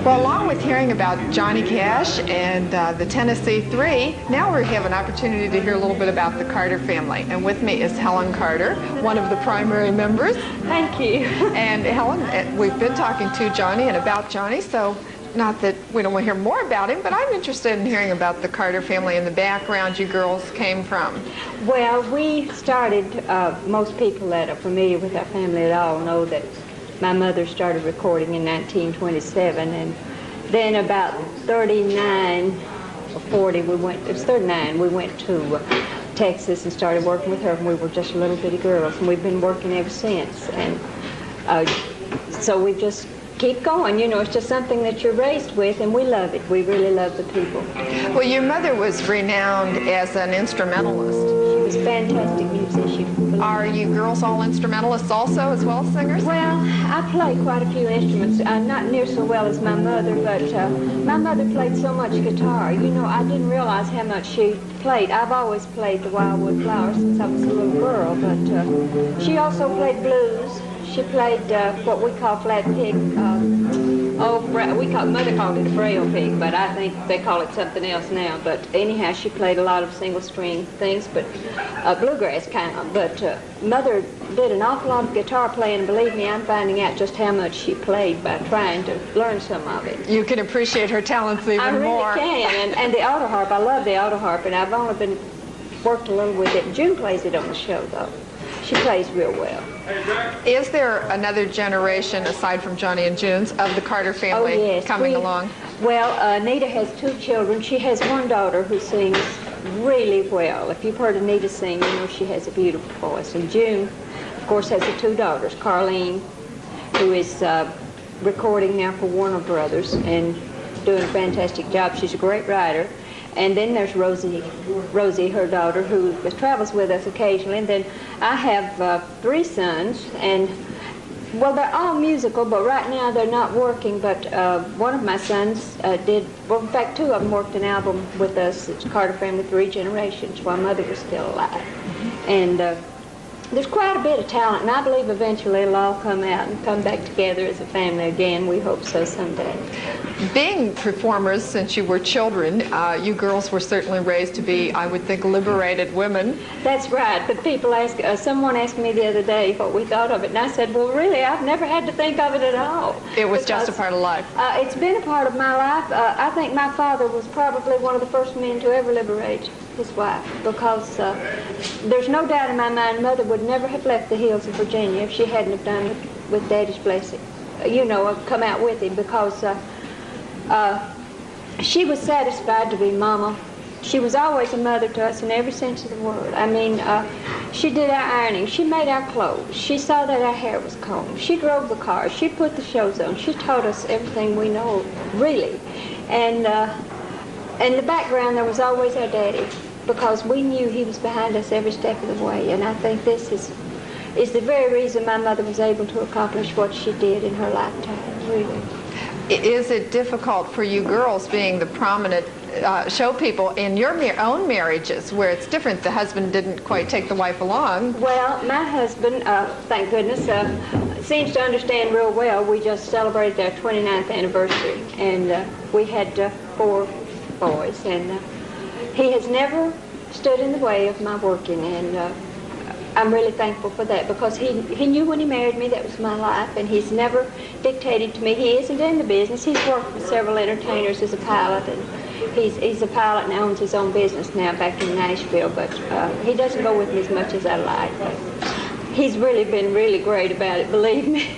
Well, along with hearing about Johnny Cash and the Tennessee Three, now we have an opportunity to hear a little bit about the Carter family. And with me is Helen Carter, one of the primary members. Thank you. And Helen, we've been talking to Johnny and about Johnny, so not that we don't want to hear more about him, but I'm interested in hearing about the Carter family and the background you girls came from. Well, we started, most people that are familiar with our family at all know that my mother started recording in 1927, and then about 39 or 40, it was 39, we went to Texas and started working with her, and we were just little bitty girls, and we've been working ever since. And so we just keep going. You know, it's just something that you're raised with, and we love it. We really love the people. Well, your mother was renowned as an instrumentalist. She was a fantastic musician. Are you girls all instrumentalists also, as well as singers? Well, I play quite a few instruments, not near so well as my mother, but my mother played so much guitar. You know, I didn't realize how much she played. I've always played the Wildwood Flowers since I was a little girl, but she also played blues. She played what we call flat pig. Mother called it a braille pig, but I think they call it something else now. But anyhow, she played a lot of single string things, but bluegrass kind of. But Mother did an awful lot of guitar playing, and believe me, I'm finding out just how much she played by trying to learn some of it. You can appreciate her talents even more. I really can, and the auto harp, I love the auto harp, and I've only worked a little with it. June plays it on the show, though. She plays real well. Is there another generation, aside from Johnny and June's, of the Carter family coming along? Well, Anita has 2 children. She has one daughter who sings really well. If you've heard Anita sing, you know she has a beautiful voice. And June, of course, has the 2 daughters, Carlene, who is recording now for Warner Brothers and doing a fantastic job. She's a great writer. And then there's Rosie, her daughter, who travels with us occasionally. And then I have 3 sons, and, well, they're all musical, but right now they're not working. But one of my sons in fact, 2 of them worked an album with us. It's Carter Family 3 Generations, while Mother was still alive. And there's quite a bit of talent, and I believe eventually it'll all come out and come back together as a family again. We hope so someday. Being performers since you were children, you girls were certainly raised to be, I would think, liberated women. That's right, but people ask, someone asked me the other day what we thought of it, and I said, well, really, I've never had to think of it at all. It was just a part of life. It's been a part of my life. I think my father was probably one of the first men to ever liberate his wife, because there's no doubt in my mind Mother would never have left the hills of Virginia if she hadn't have done it with Daddy's blessing. You know, come out with him, because she was satisfied to be Mama. She was always a mother to us in every sense of the word. I mean, she did our ironing. She made our clothes. She saw that our hair was combed. She drove the cars. She put the shows on. She taught us everything we know, really. And in the background, there was always our Daddy, because we knew he was behind us every step of the way. And I think this is the very reason my mother was able to accomplish what she did in her lifetime, really. Is it difficult for you girls, being the prominent show people in your own marriages, where it's different? The husband didn't quite take the wife along. Well, my husband, thank goodness, seems to understand real well. We just celebrated their 29th anniversary, and we had 4 boys, and he has never stood in the way of my working, and I'm really thankful for that, because he knew when he married me that was my life, and he's never dictated to me. He isn't in the business. He's worked with several entertainers as a pilot, and he's a pilot and owns his own business now back in Nashville, but he doesn't go with me as much as I like. But he's really been really great about it, believe me.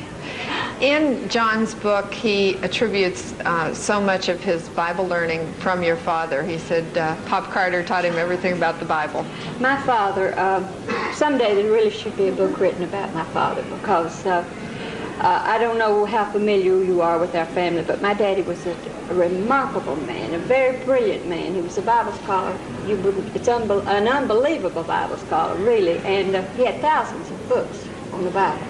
In John's book, he attributes so much of his Bible learning from your father. He said Pop Carter taught him everything about the Bible. My father, someday there really should be a book written about my father, because I don't know how familiar you are with our family, but my daddy was a remarkable man, a very brilliant man. He was a Bible scholar. It's an unbelievable Bible scholar, really, and he had thousands of books on the Bible.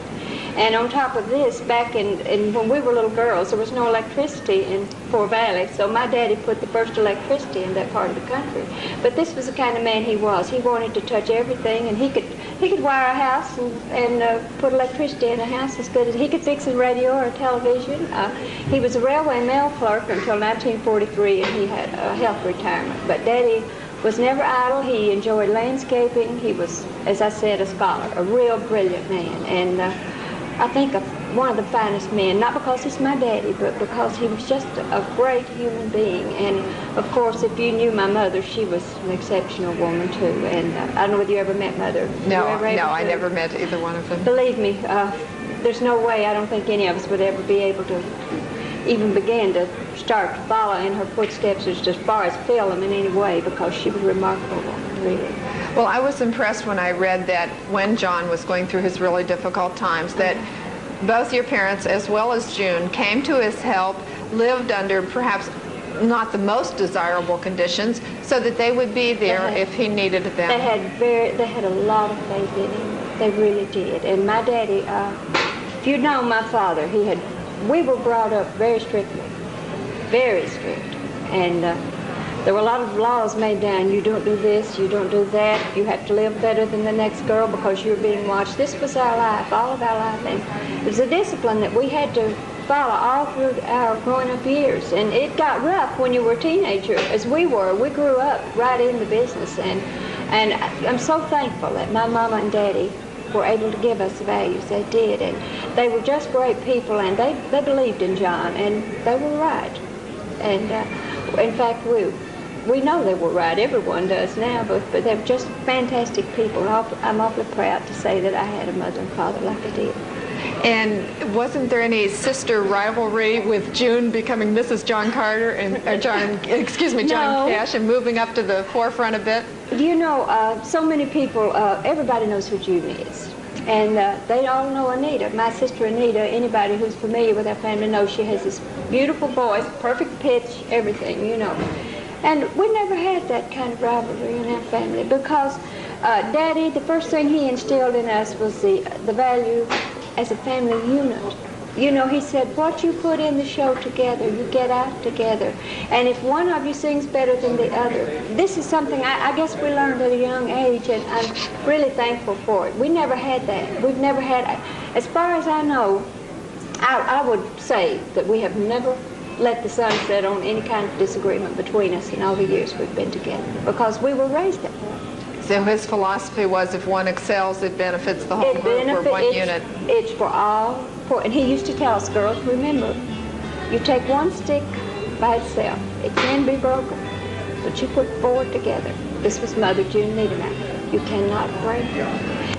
And on top of this, back in when we were little girls, there was no electricity in Fort Valley, so my daddy put the first electricity in that part of the country. But this was the kind of man he was. He wanted to touch everything, and he could wire a house and put electricity in a house as good as he could fix a radio or a television. He was a railway mail clerk until 1943, and he had a health retirement. But Daddy was never idle. He enjoyed landscaping. He was, as I said, a scholar, a real brilliant man, and I think one of the finest men, not because he's my daddy, but because he was just a great human being. And of course, if you knew my mother, she was an exceptional woman too. And I don't know whether you ever met Mother. No, I never met either one of them. Believe me, there's no way, I don't think any of us would ever be able to even begin to start to follow in her footsteps as far as film in any way, because she was a remarkable woman, really. Well, I was impressed when I read that when John was going through his really difficult times, that both your parents, as well as June, came to his help, lived under perhaps not the most desirable conditions, so that they would be there if he needed them. They had a lot of faith in him. They really did. And my daddy, if you'd known my father, we were brought up very strictly, very strict. And there were a lot of laws made down. You don't do this, you don't do that. You have to live better than the next girl because you're being watched. This was our life, all of our life. And it was a discipline that we had to follow all through our growing up years. And it got rough when you were a teenager, as we were. We grew up right in the business. And I'm so thankful that my mama and daddy were able to give us the values they did. And they were just great people, and they believed in John, and they were right. And in fact, we know they were right. Everyone does now, but they were just fantastic people. I'm awfully proud to say that I had a mother and father like I did. And wasn't there any sister rivalry with June becoming Mrs. John Carter and John Cash and moving up to the forefront a bit? You know, so many people, everybody knows who June is. And they all know Anita. My sister Anita, anybody who's familiar with our family knows she has this beautiful voice, perfect pitch, everything, you know. And we never had that kind of rivalry in our family because Daddy, the first thing he instilled in us was the value as a family unit. You know, he said, what you put in the show together, you get out together. And if one of you sings better than the other, this is something I guess we learned at a young age, and I'm really thankful for it. We never had that. We've never had, as far as I know, I would say that we have never let the sun set on any kind of disagreement between us in all the years we've been together, because we were raised that way. So his philosophy was if one excels, it benefits the whole group or one unit. It's for all. And he used to tell us, girls, remember, you take one stick by itself. It can be broken, but you put four together. This was Mother June Niedermeyer. You cannot break it.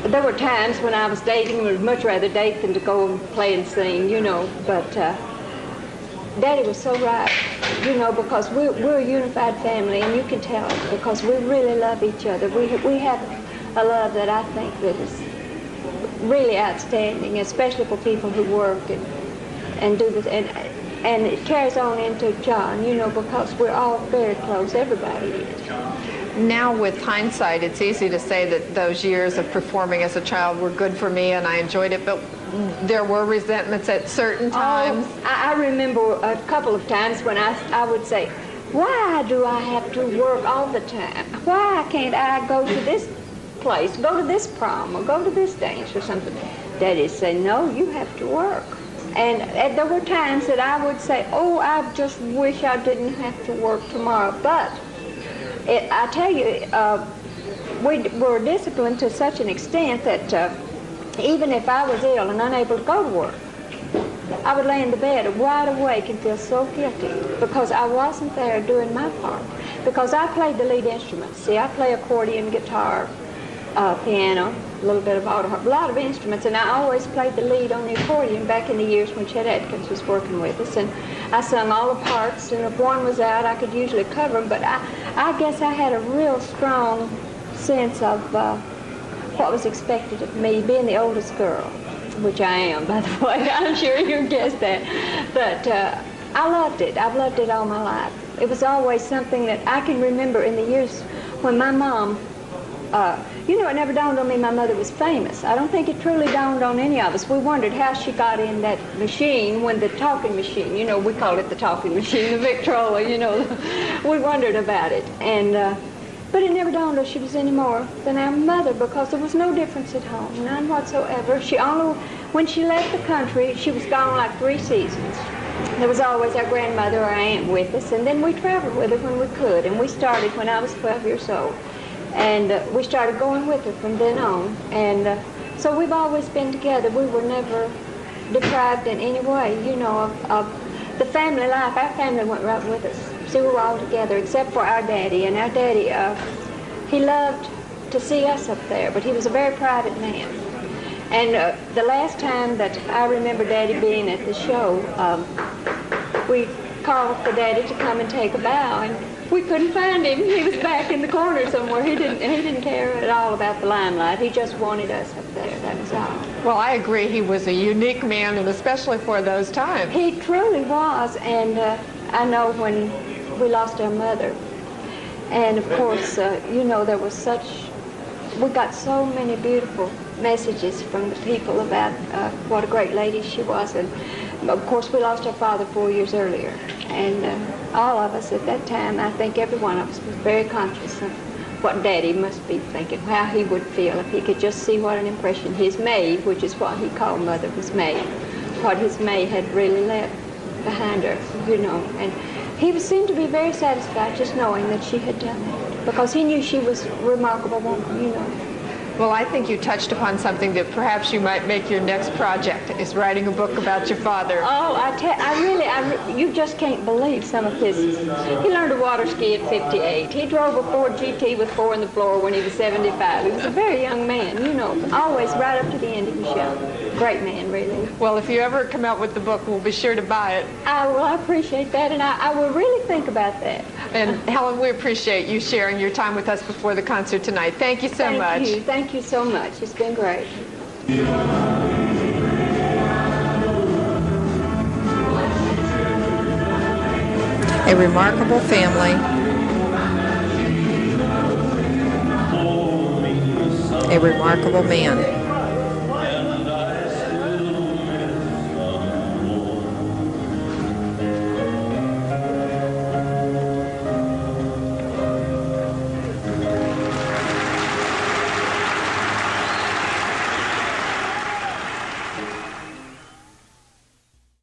There were times when I was dating, I would much rather date than to go and play and sing, you know, but Daddy was so right, you know, because we're a unified family, and you can tell it, because we really love each other. We have a love that I think that is really outstanding, especially for people who work and do this, and it carries on into John, you know, because we're all very close, everybody is. Now with hindsight, it's easy to say that those years of performing as a child were good for me and I enjoyed it, but there were resentments at certain times. Oh, I remember a couple of times when I would say, why do I have to work all the time? Why can't I go to this place, go to this prom, or go to this dance or something? Daddy'd say, no, you have to work. And there were times that I would say, oh, I just wish I didn't have to work tomorrow. But I tell you, we were disciplined to such an extent that even if I was ill and unable to go to work, I would lay in the bed wide awake and feel so guilty because I wasn't there doing my part. Because I played the lead instruments. See, I play accordion, guitar, piano, a little bit of auto harp, a lot of instruments, and I always played the lead on the accordion back in the years when Chet Atkins was working with us. And I sung all the parts, and if one was out, I could usually cover them, but I guess I had a real strong sense of what was expected of me, being the oldest girl, which I am, by the way. I'm sure you guessed that. But I loved it. I've loved it all my life. It was always something that I can remember in the years when my mom, you know, it never dawned on me my mother was famous. I don't think it truly dawned on any of us. We wondered how she got in that machine, when the talking machine, you know, we call it the talking machine, the Victrola, you know. We wondered about it. And but it never dawned on us she was any more than our mother, because there was no difference at home, none whatsoever. She only, when she left the country, she was gone like 3 seasons. There was always our grandmother or our aunt with us, and then we traveled with her when we could, and we started when I was 12 years old. And we started going with her from then on. And so we've always been together. We were never deprived in any way, you know, of the family life. Our family went right with us. So we were all together, except for our daddy. And our daddy, he loved to see us up there, but he was a very private man. And the last time that I remember Daddy being at the show, we called for Daddy to come and take a bow, and we couldn't find him. He was back in the corner somewhere. He didn't care at all about the limelight. He just wanted us up there. That was all. Well, I agree. He was a unique man, and especially for those times. He truly was. And I know when we lost our mother, and of course, you know, there was we got so many beautiful messages from the people about what a great lady she was. And of course, we lost our father 4 years earlier. And all of us at that time, I think every one of us was very conscious of what Daddy must be thinking, how he would feel if he could just see what an impression his maid, which is what he called Mother, was maid, what his maid had really left behind her, you know. And he seemed to be very satisfied just knowing that she had done that, because he knew she was a remarkable woman, you know. Well, I think you touched upon something that perhaps you might make your next project, is writing a book about your father. Oh, you just can't believe some of his. He learned to water ski at 58. He drove a Ford GT with 4 in the floor when he was 75. He was a very young man, you know, always right up to the end of the show. Great man, really. Well, if you ever come out with the book, we'll be sure to buy it. I appreciate that, and I will really think about that. And Helen, we appreciate you sharing your time with us before the concert tonight. Thank you so much. Thank you so much. It's been great. A remarkable family. A remarkable man.